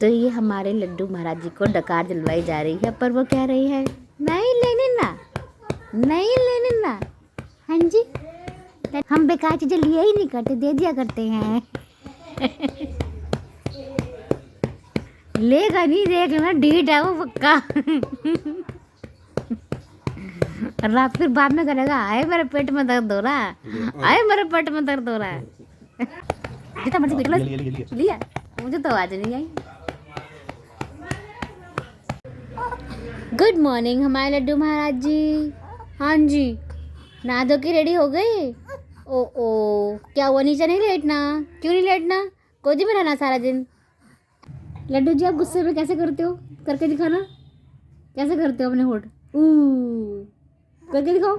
तो ये हमारे लड्डू महाराज जी को डकार दिलवाई जा रही है, पर वो कह रही है नहीं लेने ना, नहीं लेने ना। हाँ जी, हम बेकार चीजें लिए ही नहीं करते, दे दिया करते हैं। लेगा नहीं, देख लेना, डीट है वो पक्का। रात फिर बाद में करेगा आए मेरे पेट में दर्द हो रहा है, आए मेरे पेट में दर्द हो रहा है। जितना मर्जी पीट लो, लिया मुझे तो आवाज नहीं आई। गुड मॉर्निंग हमारे लड्डू महाराज जी। हाँ जी, नहा धो के रेडी हो गए। ओ क्या हुआ, नीचे नहीं लेटना? क्यों नहीं लेटना? गोदी में रहना सारा दिन। लड्डू जी आप गुस्से में कैसे करते हो, करके दिखाना, कैसे करते हो अपने होठ? करके दिखाओ।